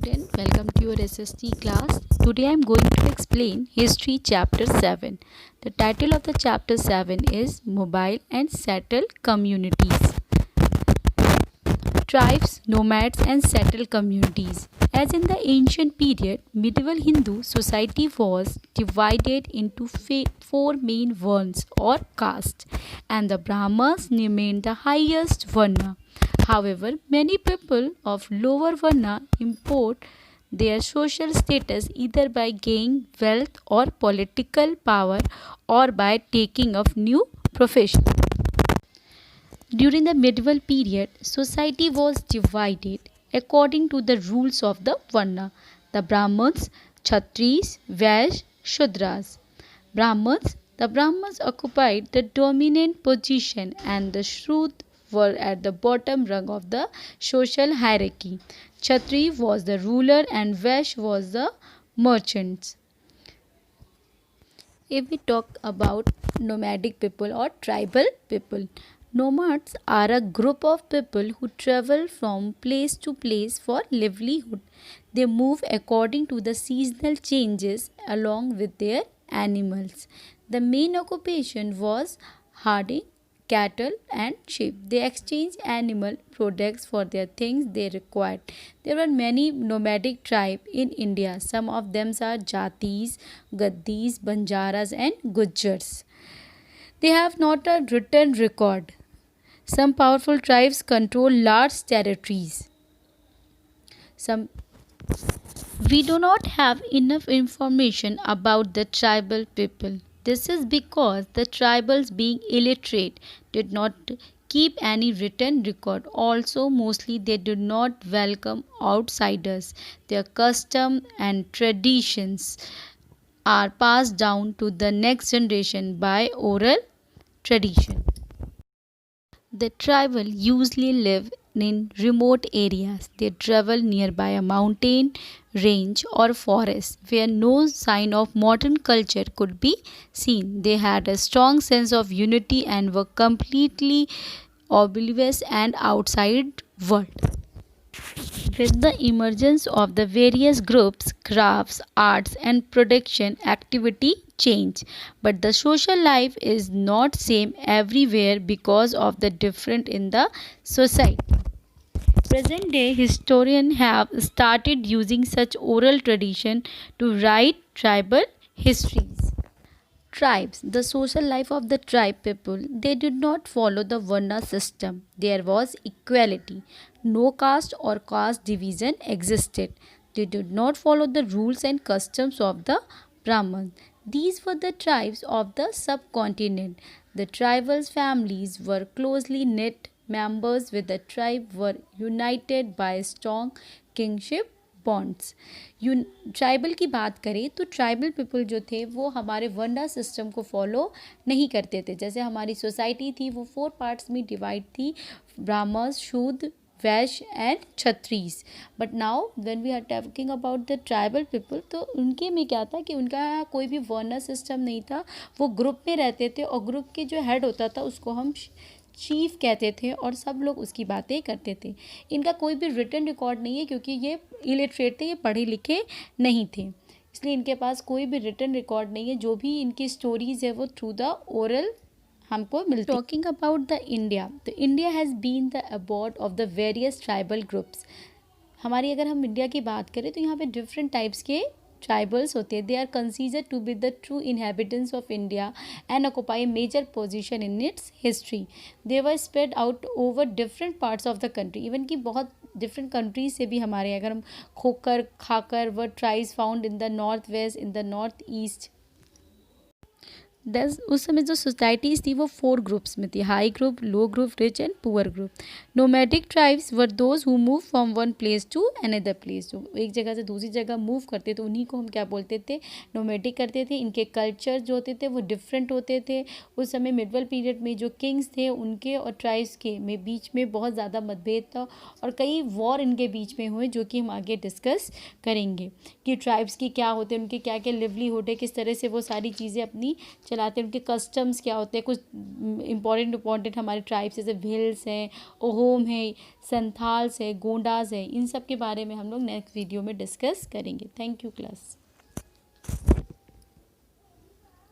student, welcome to your SST class. Today I am going to explain History Chapter 7. The title of the Chapter 7 is Mobile and Settled Communities. Tribes, nomads and settled communities. As in the ancient period, medieval Hindu society was divided into four main varnas or castes, and the Brahmas remained the highest varna. However, many people of lower varna import their social status either by gaining wealth or political power or by taking up new professions. During the medieval period, society was divided according to the rules of the Varna, the Brahmins, Kshatris, Vaishya, Shudras. The Brahmins occupied the dominant position and the Shudras were at the bottom rung of the social hierarchy. Kshatri was the ruler and Vaishya was the merchants. If we talk about nomadic people or tribal people, nomads are a group of people who travel from place to place for livelihood. They move according to the seasonal changes along with their animals. The main occupation was herding cattle and sheep. They exchanged animal products for their things they required. There were many nomadic tribes in India. Some of them are Jatis, Gaddis, Banjaras and Gujars. They have not a written record. Some powerful tribes control large territories. We do not have enough information about the tribal people. This is because the tribals, being illiterate, did not keep any written record. Also, mostly they did not welcome outsiders. Their custom and traditions are passed down to the next generation by oral tradition. The tribal usually live in remote areas. They travel nearby a mountain range or forest where no sign of modern culture could be seen. They had a strong sense of unity and were completely oblivious and outside world. With the emergence of the various groups, crafts, arts and production activity change, but the social life is not same everywhere because of the difference in the society. Present day historians have started using such oral tradition to write tribal histories. Tribes, the social life of the tribe people, they did not follow the Varna system. There was equality. No caste or caste division existed. They did not follow the rules and customs of the Brahmins. These were the tribes of the subcontinent. The tribal families were closely knit. Members with the tribe were united by strong kingship bonds. Tribal की बात करें तो tribal people जो थे वो हमारे वर्ना system को follow नहीं करते थे. जैसे हमारी सोसाइटी थी वो 4 पार्ट्स में डिवाइड थी, Brahmans, Shudra, Vaishya and Kshatriyas. But now when we are talking about the tribal people तो उनके में क्या था कि उनका कोई भी वर्ना सिस्टम नहीं था. वो ग्रुप में रहते थे और ग्रुप के जो हेड होता था उसको हम चीफ कहते थे और सब लोग उसकी बातें करते थे. इनका कोई भी रिटन रिकॉर्ड नहीं है क्योंकि ये इलिटरेट थे, ये पढ़े लिखे नहीं थे, इसलिए इनके पास कोई भी रिटन रिकॉर्ड नहीं है. जो भी इनकी स्टोरीज है वो थ्रू द ओरल हमको मिलती है. टॉकिंग अबाउट द इंडिया, तो India has been the abode of the various tribal groups. हमारी अगर हम इंडिया की बात करें तो यहाँ पे डिफरेंट टाइप्स के ट्राइबल्स होते हैं. They are considered to be the true inhabitants of India and occupy major position in its history. They were spread out over different parts of the country. Even कि बहुत different countries से भी हमारे अगर हम Khokhar Khakar were tribes found in the north west, in the north east. उस समय जो सोसाइटीज़ थी वो 4 ग्रुप्स में थी, high group, low group, rich and poor group. Nomadic tribes were those who move from one place to another place. जो एक जगह से दूसरी जगह मूव करते थे उन्हीं को हम क्या बोलते थे, नोमैडिक करते थे. इनके कल्चर जो होते थे वो डिफरेंट होते थे. उस समय मिडवल पीरियड में जो किंग्स थे उनके और ट्राइब्स के में बीच में बहुत ज़्यादा मतभेद था और कई वॉर इनके बीच में हुए जो कि हम आगे डिस्कस करेंगे कि ट्राइब्स की क्या होते हैं, उनके क्या क्या लिवलीहुड है, किस तरह से वो सारी चीज़ें अपनी चलाते हैं, उनके कस्टम्स क्या होते हैं, कुछ इम्पॉर्टेंट हमारे ट्राइब्स जैसे भिल्स हैं, ओहोम है, संथाल्स है, गोंडास है, इन सब के बारे में हम लोग नेक्स्ट वीडियो में डिस्कस करेंगे। Thank you class.